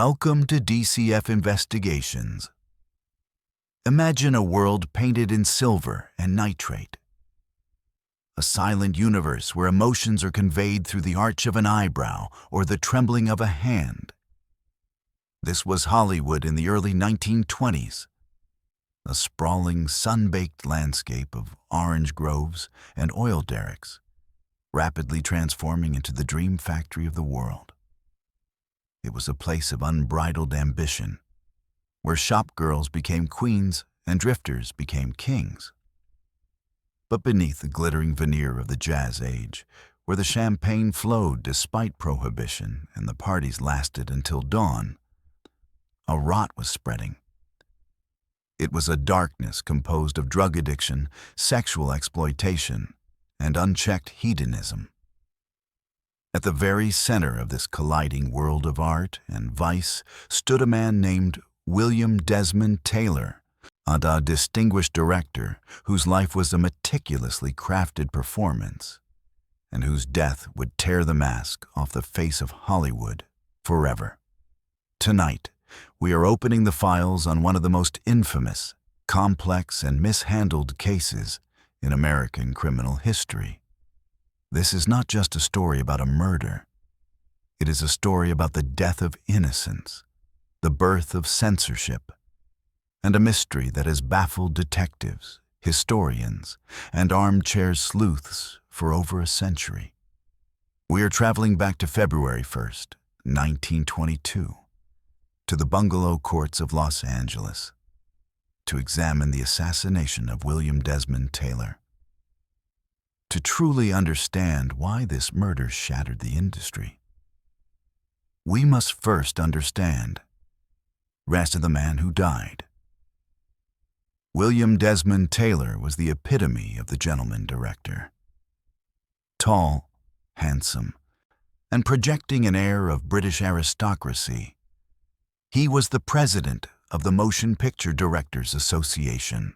Welcome to DCF Investigations. Imagine a world painted in silver and nitrate. A silent universe where emotions are conveyed through the arch of an eyebrow or the trembling of a hand. This was Hollywood in the early 1920s. A sprawling, sun-baked landscape of orange groves and oil derricks, rapidly transforming into the dream factory of the world. It was a place of unbridled ambition, where shop girls became queens and drifters became kings. But beneath the glittering veneer of the jazz age, where the champagne flowed despite prohibition and the parties lasted until dawn, a rot was spreading. It was a darkness composed of drug addiction, sexual exploitation, and unchecked hedonism. At the very center of this colliding world of art and vice stood a man named William Desmond Taylor, a distinguished director whose life was a meticulously crafted performance and whose death would tear the mask off the face of Hollywood forever. Tonight, we are opening the files on one of the most infamous, complex, and mishandled cases in American criminal history. This is not just a story about a murder. It is a story about the death of innocence, the birth of censorship, and a mystery that has baffled detectives, historians, and armchair sleuths for over a century. We are traveling back to February 1st, 1922, to the Bungalow courts of Los Angeles, to examine the assassination of William Desmond Taylor. To truly understand why this murder shattered the industry, we must first understand the rest of the man who died. William Desmond Taylor was the epitome of the gentleman director. Tall, handsome, and projecting an air of British aristocracy, he was the president of the Motion Picture Directors Association.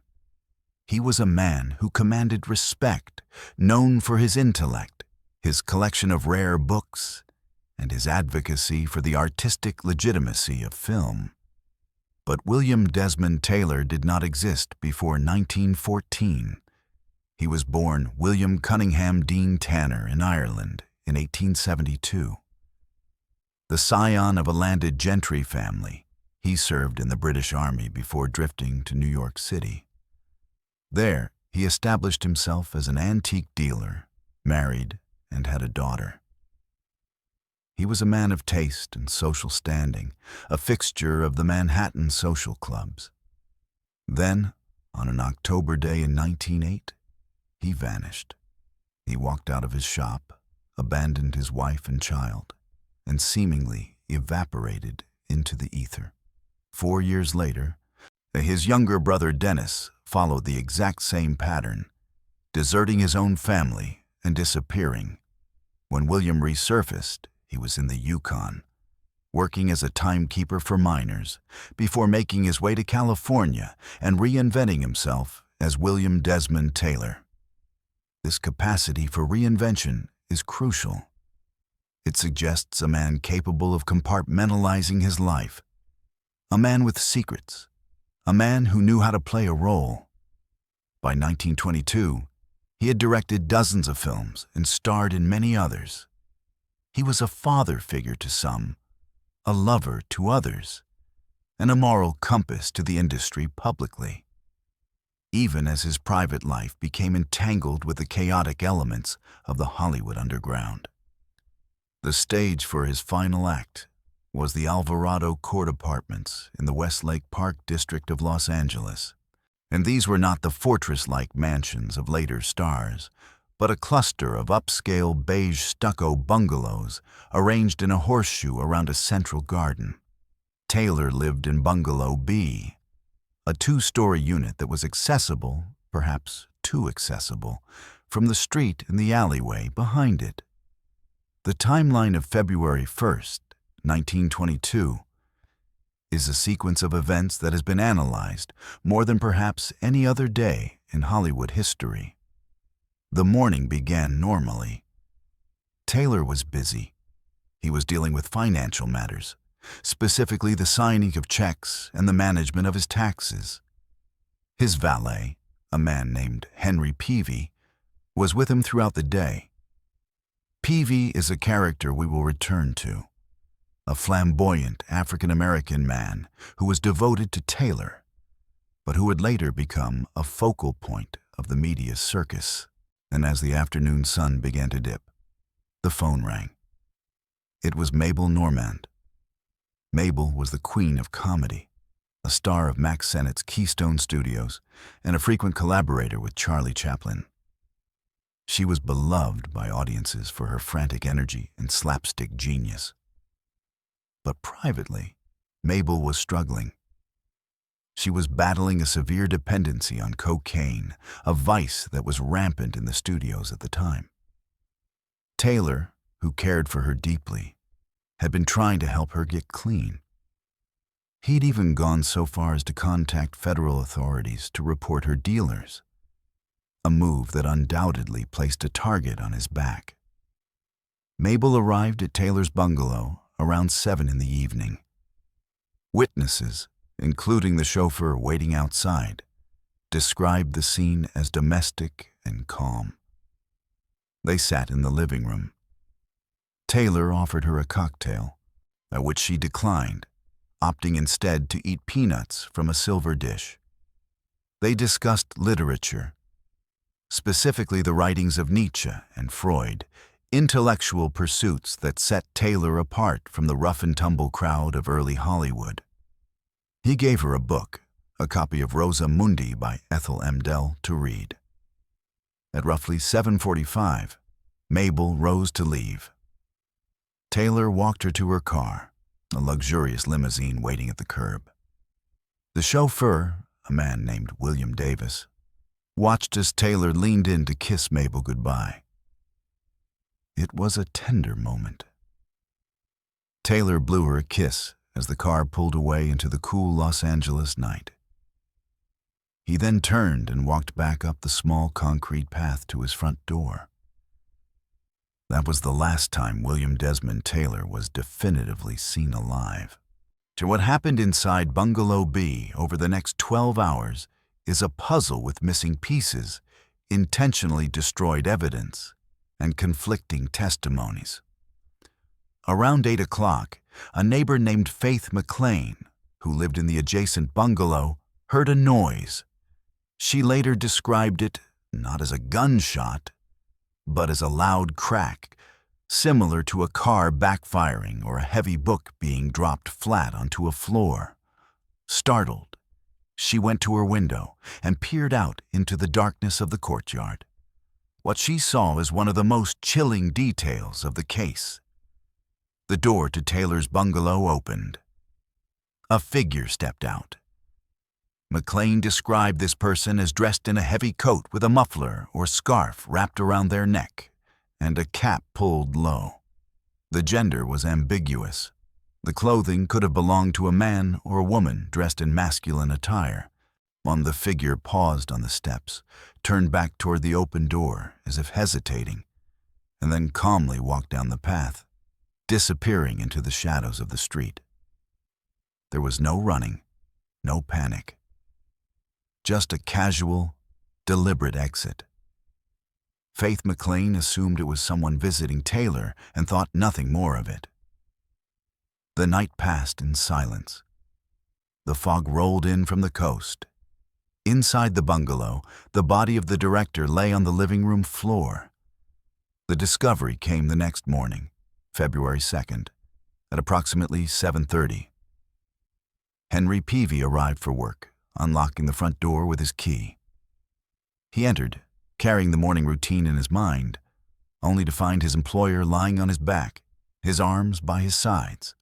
He was a man who commanded respect, known for his intellect, his collection of rare books, and his advocacy for the artistic legitimacy of film. But William Desmond Taylor did not exist before 1914. He was born William Cunningham Dean Tanner in Ireland in 1872. The scion of a landed gentry family, he served in the British Army before drifting to New York City. There, he established himself as an antique dealer, married, and had a daughter. He was a man of taste and social standing, a fixture of the Manhattan social clubs. Then, on an October day in 1908, he vanished. He walked out of his shop, abandoned his wife and child, and seemingly evaporated into the ether. 4 years later, his younger brother Dennis followed the exact same pattern, deserting his own family and disappearing. When William resurfaced, he was in the Yukon, working as a timekeeper for miners, before making his way to California and reinventing himself as William Desmond Taylor. This capacity for reinvention is crucial. It suggests a man capable of compartmentalizing his life, a man with secrets, a man who knew how to play a role. By 1922, he had directed dozens of films and starred in many others. He was a father figure to some, a lover to others, and a moral compass to the industry publicly, even as his private life became entangled with the chaotic elements of the Hollywood underground. The stage for his final act was the Alvarado Court Apartments in the Westlake Park district of Los Angeles. And these were not the fortress-like mansions of later stars, but a cluster of upscale beige stucco bungalows arranged in a horseshoe around a central garden. Taylor lived in Bungalow B, a 2-story unit that was accessible, perhaps too accessible, from the street and the alleyway behind it. The timeline of February 1st, 1922, is a sequence of events that has been analyzed more than perhaps any other day in Hollywood history. The morning began normally. Taylor was busy. He was dealing with financial matters, specifically the signing of checks and the management of his taxes. His valet, a man named Henry Peavy, was with him throughout the day. Peavy is a character we will return to, a flamboyant African-American man who was devoted to Taylor, but who would later become a focal point of the media's circus. And as the afternoon sun began to dip, the phone rang. It was Mabel Normand. Mabel was the queen of comedy, a star of Mack Sennett's Keystone Studios, and a frequent collaborator with Charlie Chaplin. She was beloved by audiences for her frantic energy and slapstick genius. But privately, Mabel was struggling. She was battling a severe dependency on cocaine, a vice that was rampant in the studios at the time. Taylor, who cared for her deeply, had been trying to help her get clean. He'd even gone so far as to contact federal authorities to report her dealers, a move that undoubtedly placed a target on his back. Mabel arrived at Taylor's bungalow around 7 in the evening. Witnesses, including the chauffeur waiting outside, described the scene as domestic and calm. They sat in the living room. Taylor offered her a cocktail, at which she declined, opting instead to eat peanuts from a silver dish. They discussed literature, specifically the writings of Nietzsche and Freud, intellectual pursuits that set Taylor apart from the rough-and-tumble crowd of early Hollywood. He gave her a book, a copy of Rosa Mundi by Ethel M. Dell, to read. At roughly 7:45, Mabel rose to leave. Taylor walked her to her car, a luxurious limousine waiting at the curb. The chauffeur, a man named William Davis, watched as Taylor leaned in to kiss Mabel goodbye. It was a tender moment. Taylor blew her a kiss as the car pulled away into the cool Los Angeles night. He then turned and walked back up the small concrete path to his front door. That was the last time William Desmond Taylor was definitively seen alive. To what happened inside Bungalow B over the next 12 hours is a puzzle with missing pieces, intentionally destroyed evidence, and conflicting testimonies. Around 8 o'clock, a neighbor named Faith McLean, who lived in the adjacent bungalow, heard a noise. She later described it not as a gunshot, but as a loud crack, similar to a car backfiring or a heavy book being dropped flat onto a floor. Startled, she went to her window and peered out into the darkness of the courtyard. What she saw is one of the most chilling details of the case. The door to Taylor's bungalow opened. A figure stepped out. McLean described this person as dressed in a heavy coat with a muffler or scarf wrapped around their neck and a cap pulled low. The gender was ambiguous. The clothing could have belonged to a man or a woman dressed in masculine attire. The figure paused on the steps, turned back toward the open door as if hesitating, and then calmly walked down the path, disappearing into the shadows of the street. There was no running, no panic. Just a casual, deliberate exit. Faith McLean assumed it was someone visiting Taylor and thought nothing more of it. The night passed in silence. The fog rolled in from the coast. Inside the bungalow, the body of the director lay on the living room floor. The discovery came the next morning, February 2nd, at approximately 7:30. Henry Peavy arrived for work, unlocking the front door with his key. He entered, carrying the morning routine in his mind, only to find his employer lying on his back, his arms by his sides.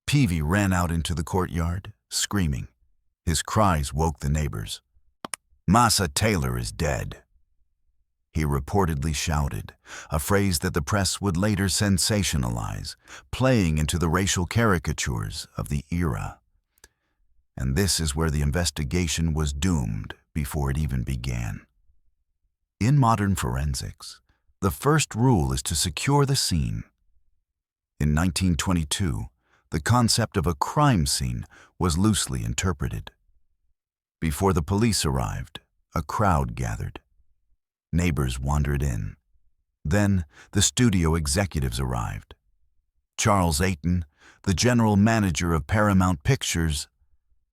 Peavy ran out into the courtyard, screaming. His cries woke the neighbors. "Massa Taylor is dead," he reportedly shouted, a phrase that the press would later sensationalize, playing into the racial caricatures of the era. And this is where the investigation was doomed before it even began. In modern forensics, the first rule is to secure the scene. In 1922, the concept of a crime scene was loosely interpreted. Before the police arrived, a crowd gathered. Neighbors wandered in. Then the studio executives arrived. Charles Ayton, the general manager of Paramount Pictures,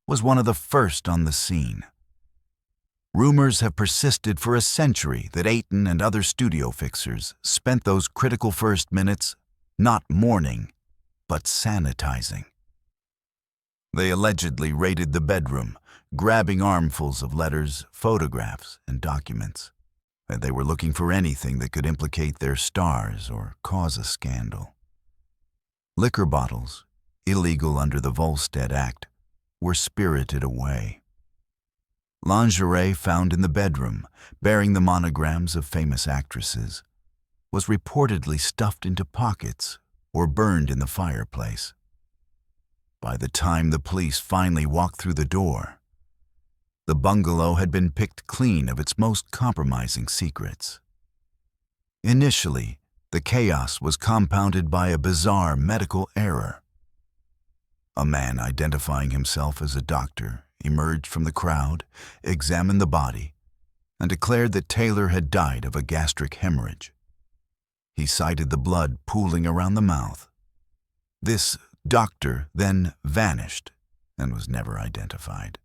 was one of the first on the scene. Rumors have persisted for a century that Ayton and other studio fixers spent those critical first minutes not mourning, but sanitizing. They allegedly raided the bedroom, grabbing armfuls of letters, photographs, and documents. And they were looking for anything that could implicate their stars or cause a scandal. Liquor bottles, illegal under the Volstead Act, were spirited away. Lingerie found in the bedroom, bearing the monograms of famous actresses, was reportedly stuffed into pockets or burned in the fireplace. By the time the police finally walked through the door, the bungalow had been picked clean of its most compromising secrets. Initially, the chaos was compounded by a bizarre medical error. A man identifying himself as a doctor emerged from the crowd, examined the body, and declared that Taylor had died of a gastric hemorrhage. He cited the blood pooling around the mouth. This doctor then vanished and was never identified.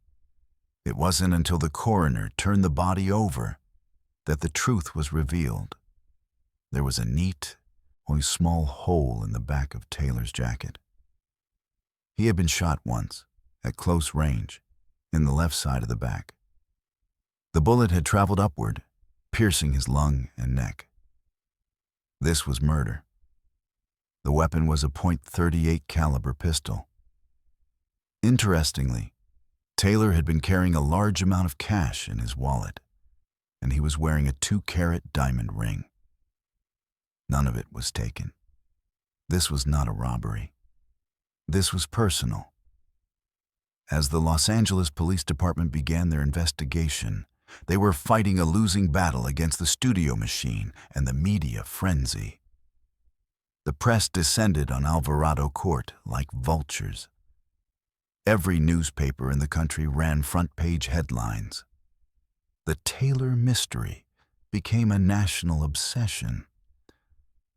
It wasn't until the coroner turned the body over that the truth was revealed. There was a neat, only small hole in the back of Taylor's jacket. He had been shot once, at close range, in the left side of the back. The bullet had traveled upward, piercing his lung and neck. This was murder. The weapon was a .38 caliber pistol. Interestingly, Taylor had been carrying a large amount of cash in his wallet, and he was wearing a 2-carat diamond ring. None of it was taken. This was not a robbery. This was personal. As the Los Angeles Police Department began their investigation, they were fighting a losing battle against the studio machine and the media frenzy. The press descended on Alvarado Court like vultures. Every newspaper in the country ran front-page headlines. The Taylor mystery became a national obsession.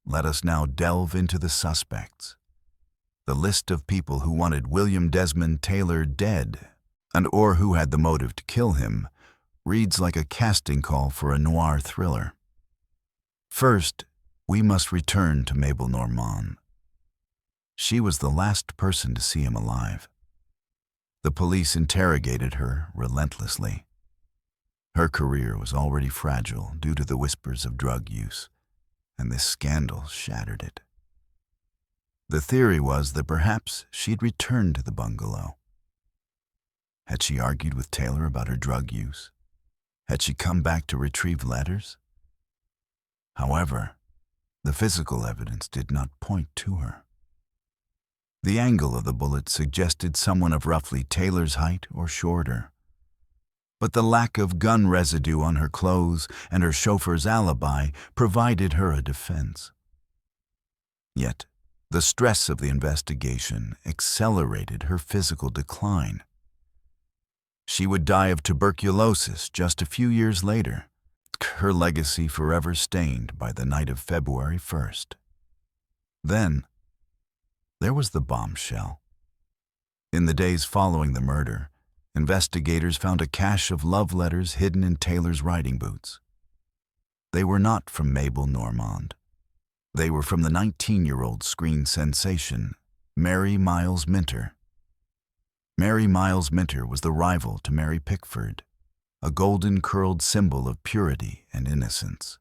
Let us now delve into the suspects. The list of people who wanted William Desmond Taylor dead, and or who had the motive to kill him, reads like a casting call for a noir thriller. First, we must return to Mabel Normand. She was the last person to see him alive. The police interrogated her relentlessly. Her career was already fragile due to the whispers of drug use, and this scandal shattered it. The theory was that perhaps she'd returned to the bungalow. Had she argued with Taylor about her drug use? Had she come back to retrieve letters? However, the physical evidence did not point to her. The angle of the bullet suggested someone of roughly Taylor's height or shorter. But the lack of gun residue on her clothes and her chauffeur's alibi provided her a defense. Yet, the stress of the investigation accelerated her physical decline. She would die of tuberculosis just a few years later, her legacy forever stained by the night of February 1st. Then, there was the bombshell. In the days following the murder, investigators found a cache of love letters hidden in Taylor's riding boots. They were not from Mabel Normand. They were from the 19-year-old screen sensation, Mary Miles Minter. Mary Miles Minter was the rival to Mary Pickford, a golden-curled symbol of purity and innocence.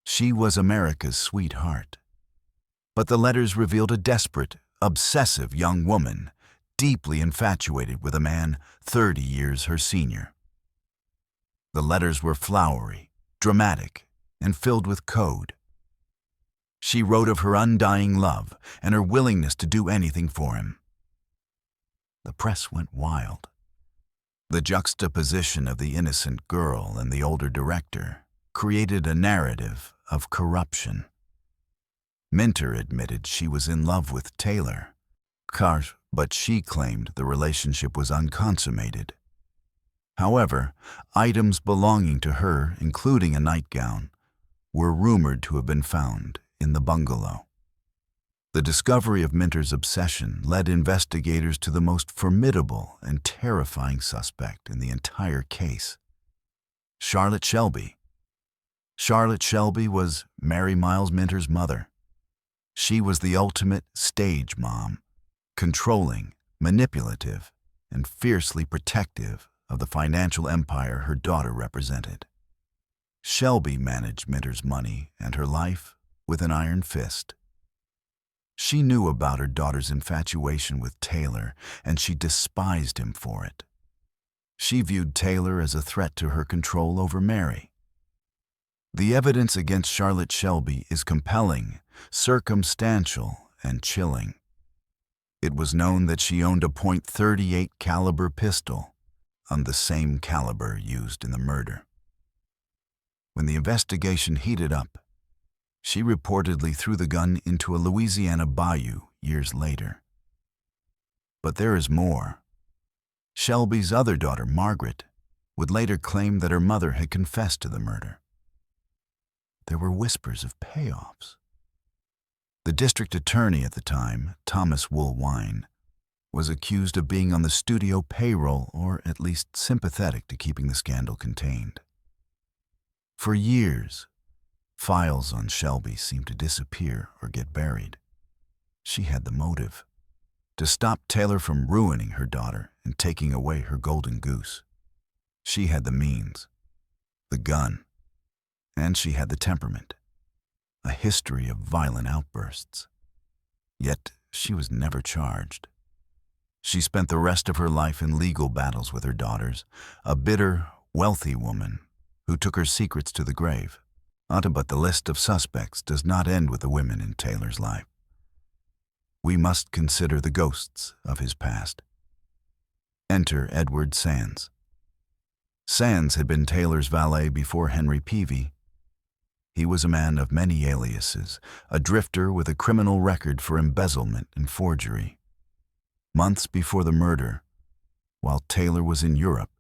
She was America's sweetheart. But the letters revealed a desperate, obsessive young woman, deeply infatuated with a man 30 years her senior. The letters were flowery, dramatic, and filled with code. She wrote of her undying love and her willingness to do anything for him. The press went wild. The juxtaposition of the innocent girl and the older director created a narrative of corruption. Minter admitted she was in love with Taylor, but she claimed the relationship was unconsummated. However, items belonging to her, including a nightgown, were rumored to have been found in the bungalow. The discovery of Minter's obsession led investigators to the most formidable and terrifying suspect in the entire case: Charlotte Shelby. Charlotte Shelby was Mary Miles Minter's mother. She was the ultimate stage mom, controlling, manipulative, and fiercely protective of the financial empire her daughter represented. Shelby managed Minter's money and her life with an iron fist. She knew about her daughter's infatuation with Taylor, and she despised him for it. She viewed Taylor as a threat to her control over Mary. The evidence against Charlotte Shelby is compelling, circumstantial, and chilling. It was known that she owned a .38 caliber pistol, on the same caliber used in the murder. When the investigation heated up, she reportedly threw the gun into a Louisiana bayou years later. But there is more. Shelby's other daughter, Margaret, would later claim that her mother had confessed to the murder. There were whispers of payoffs. The district attorney at the time, Thomas Woolwine, was accused of being on the studio payroll, or at least sympathetic to keeping the scandal contained. For years, files on Shelby seemed to disappear or get buried. She had the motive: to stop Taylor from ruining her daughter and taking away her golden goose. She had the means, the gun, and she had the temperament, a history of violent outbursts. Yet she was never charged. She spent the rest of her life in legal battles with her daughters, a bitter, wealthy woman who took her secrets to the grave. But the list of suspects does not end with the women in Taylor's life. We must consider the ghosts of his past. Enter Edward Sands. Sands had been Taylor's valet before Henry Peavy. He was a man of many aliases, a drifter with a criminal record for embezzlement and forgery. Months before the murder, while Taylor was in Europe,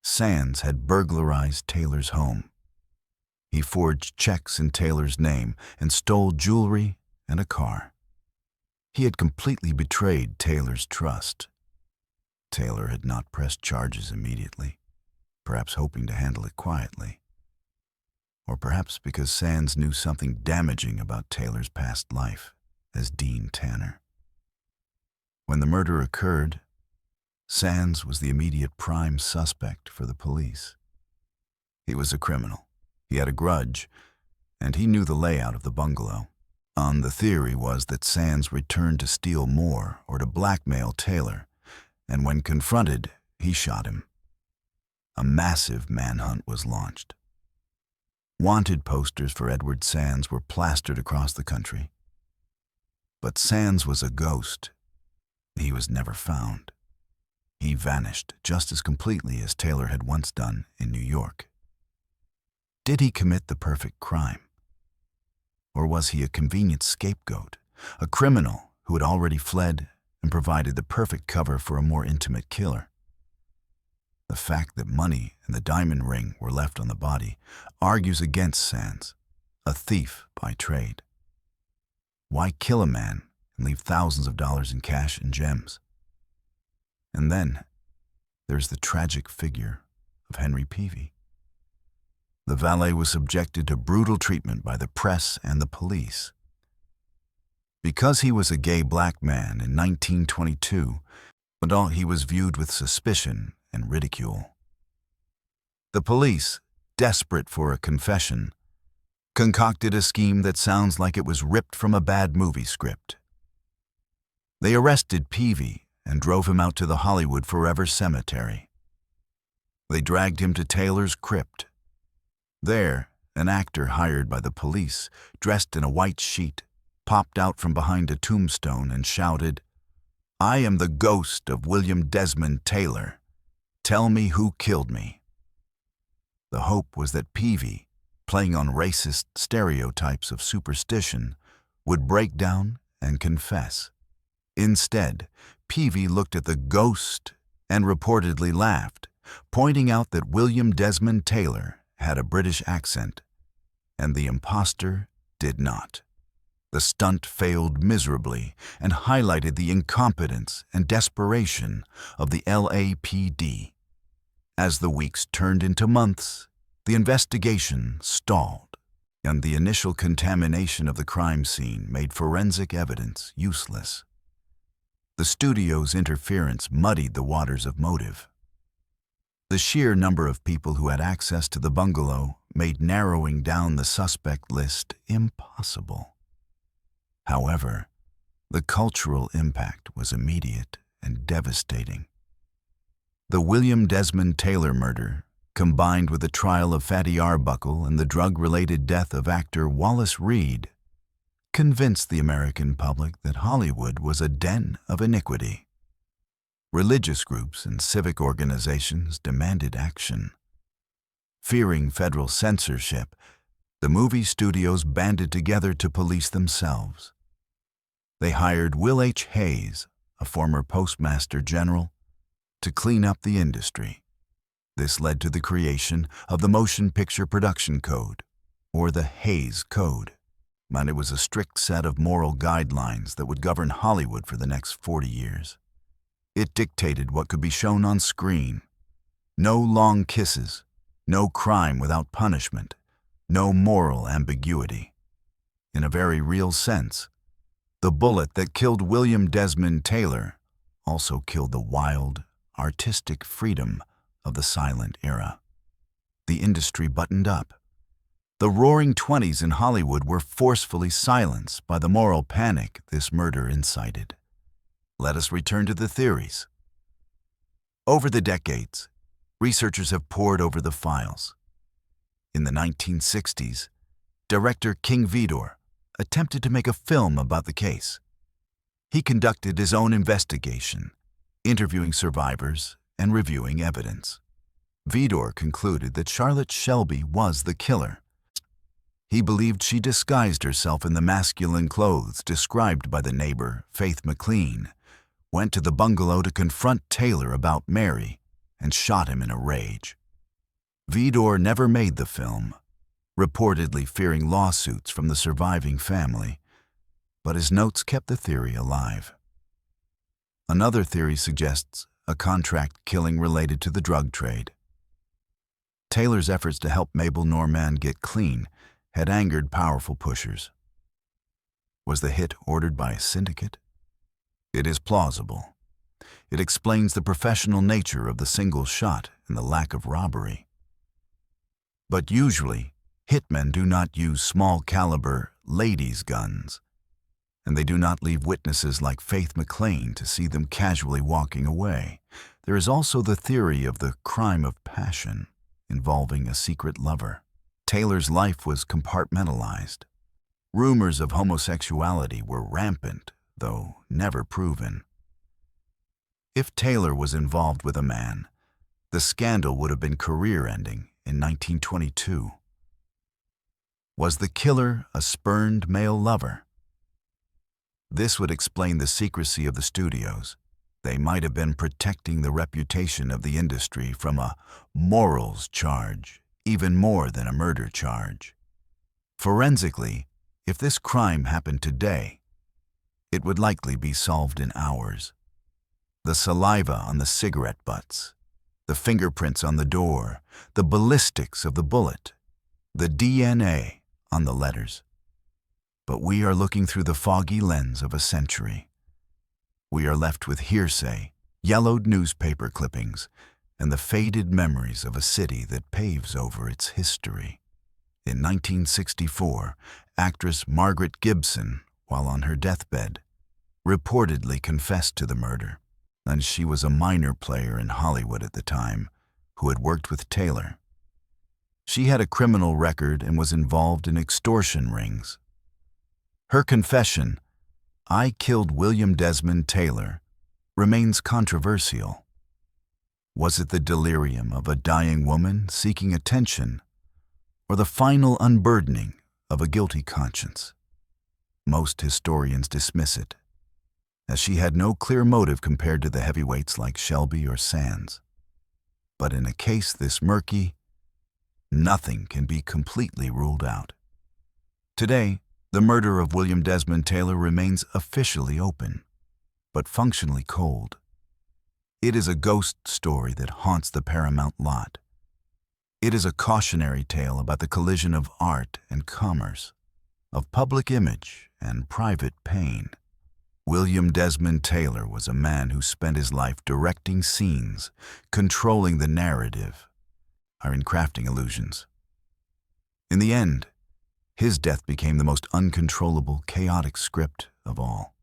Sands had burglarized Taylor's home. He forged checks in Taylor's name and stole jewelry and a car. He had completely betrayed Taylor's trust. Taylor had not pressed charges immediately, perhaps hoping to handle it quietly. Or perhaps because Sands knew something damaging about Taylor's past life as Dean Tanner. When the murder occurred, Sands was the immediate prime suspect for the police. He was a criminal. He had a grudge, and he knew the layout of the bungalow. The theory was that Sands returned to steal more or to blackmail Taylor, and when confronted, he shot him. A massive manhunt was launched. Wanted posters for Edward Sands were plastered across the country. But Sands was a ghost. He was never found. He vanished just as completely as Taylor had once done in New York. Did he commit the perfect crime? Or was he a convenient scapegoat, a criminal who had already fled and provided the perfect cover for a more intimate killer? The fact that money and the diamond ring were left on the body argues against Sands, a thief by trade. Why kill a man and leave thousands of dollars in cash and gems? And then there's the tragic figure of Henry Peavy. The valet was subjected to brutal treatment by the press and the police. Because he was a gay black man in 1922, he was viewed with suspicion and ridicule. The police, desperate for a confession, concocted a scheme that sounds like it was ripped from a bad movie script. They arrested Peavy and drove him out to the Hollywood Forever Cemetery. They dragged him to Taylor's crypt. There, an actor hired by the police, dressed in a white sheet, popped out from behind a tombstone and shouted, "I am the ghost of William Desmond Taylor. Tell me who killed me." The hope was that Peavy, playing on racist stereotypes of superstition, would break down and confess. Instead, Peavy looked at the ghost and reportedly laughed, pointing out that William Desmond Taylor had a British accent, and the imposter did not. The stunt failed miserably and highlighted the incompetence and desperation of the LAPD. As the weeks turned into months, the investigation stalled, and the initial contamination of the crime scene made forensic evidence useless. The studio's interference muddied the waters of motive. The sheer number of people who had access to the bungalow made narrowing down the suspect list impossible. However, the cultural impact was immediate and devastating. The William Desmond Taylor murder, combined with the trial of Fatty Arbuckle and the drug-related death of actor Wallace Reed, convinced the American public that Hollywood was a den of iniquity. Religious groups and civic organizations demanded action. Fearing federal censorship, the movie studios banded together to police themselves. They hired Will H. Hayes, a former postmaster general, to clean up the industry. This led to the creation of the Motion Picture Production Code, or the Hayes Code, and it was a strict set of moral guidelines that would govern Hollywood for the next 40 years. It dictated what could be shown on screen. No long kisses, no crime without punishment, no moral ambiguity. In a very real sense, the bullet that killed William Desmond Taylor also killed the wild, artistic freedom of the silent era. The industry buttoned up. The Roaring Twenties in Hollywood were forcefully silenced by the moral panic this murder incited. Let us return to the theories. Over the decades, researchers have pored over the files. In the 1960s, director King Vidor attempted to make a film about the case. He conducted his own investigation, interviewing survivors and reviewing evidence. Vidor concluded that Charlotte Shelby was the killer. He believed she disguised herself in the masculine clothes described by the neighbor, Faith McLean, went to the bungalow to confront Taylor about Mary, and shot him in a rage. Vidor never made the film, reportedly fearing lawsuits from the surviving family, but his notes kept the theory alive. Another theory suggests a contract killing related to the drug trade. Taylor's efforts to help Mabel Normand get clean had angered powerful pushers. Was the hit ordered by a syndicate? It is plausible. It explains the professional nature of the single shot and the lack of robbery. But usually, hitmen do not use small-caliber ladies' guns, and they do not leave witnesses like Faith McLean to see them casually walking away. There is also the theory of the crime of passion involving a secret lover. Taylor's life was compartmentalized. Rumors of homosexuality were rampant, though never proven. If Taylor was involved with a man, the scandal would have been career-ending in 1922. Was the killer a spurned male lover? This would explain the secrecy of the studios. They might have been protecting the reputation of the industry from a morals charge, even more than a murder charge. Forensically, if this crime happened today, it would likely be solved in hours. The saliva on the cigarette butts, the fingerprints on the door, the ballistics of the bullet, the DNA on the letters. But we are looking through the foggy lens of a century. We are left with hearsay, yellowed newspaper clippings, and the faded memories of a city that paves over its history. In 1964, actress Margaret Gibson, while on her deathbed, reportedly confessed to the murder, and she was a minor player in Hollywood at the time who had worked with Taylor. She had a criminal record and was involved in extortion rings. Her confession, "I killed William Desmond Taylor," remains controversial. Was it the delirium of a dying woman seeking attention, or the final unburdening of a guilty conscience? Most historians dismiss it, as she had no clear motive compared to the heavyweights like Shelby or Sands. But in a case this murky, nothing can be completely ruled out. Today, the murder of William Desmond Taylor remains officially open, but functionally cold. It is a ghost story that haunts the Paramount lot. It is a cautionary tale about the collision of art and commerce, of public image and private pain. William Desmond Taylor was a man who spent his life directing scenes, controlling the narrative, or in crafting illusions. In the end, his death became the most uncontrollable, chaotic script of all.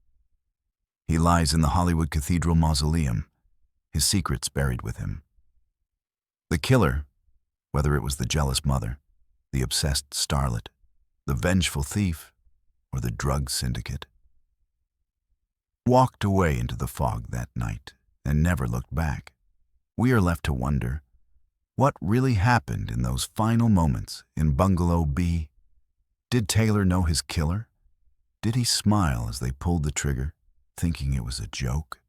He lies in the Hollywood Cathedral Mausoleum, his secrets buried with him. The killer, whether it was the jealous mother, the obsessed starlet, the vengeful thief, or the drug syndicate, walked away into the fog that night and never looked back. We are left to wonder, what really happened in those final moments in Bungalow B? Did Taylor know his killer? Did he smile as they pulled the trigger, thinking it was a joke?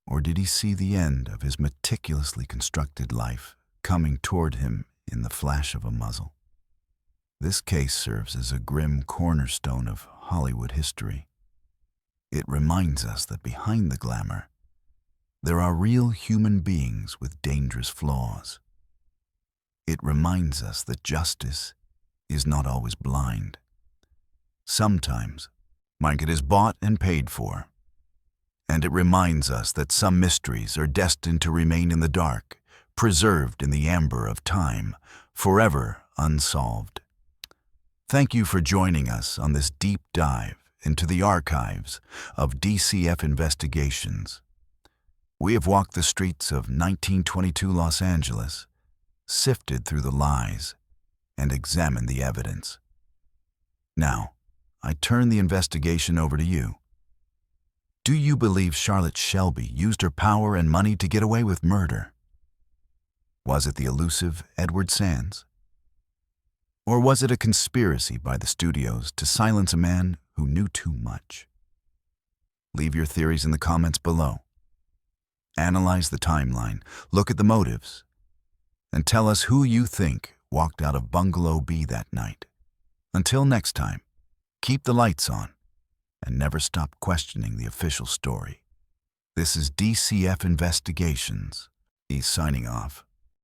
Or did he see the end of his meticulously constructed life coming toward him in the flash of a muzzle? This case serves as a grim cornerstone of Hollywood history. It reminds us that behind the glamour, there are real human beings with dangerous flaws. It reminds us that justice is not always blind. Sometimes, it is bought and paid for. And it reminds us that some mysteries are destined to remain in the dark, preserved in the amber of time, forever unsolved. Thank you for joining us on this deep dive into the archives of DCF Investigations. We have walked the streets of 1922 Los Angeles, sifted through the lies, and examined the evidence. Now, I turn the investigation over to you. Do you believe Charlotte Shelby used her power and money to get away with murder? Was it the elusive Edward Sands? Or was it a conspiracy by the studios to silence a man who knew too much? Leave your theories in the comments below. Analyze the timeline, look at the motives, and tell us who you think walked out of Bungalow B that night. Until next time, keep the lights on and never stop questioning the official story. This is DCF Investigations. He's signing off.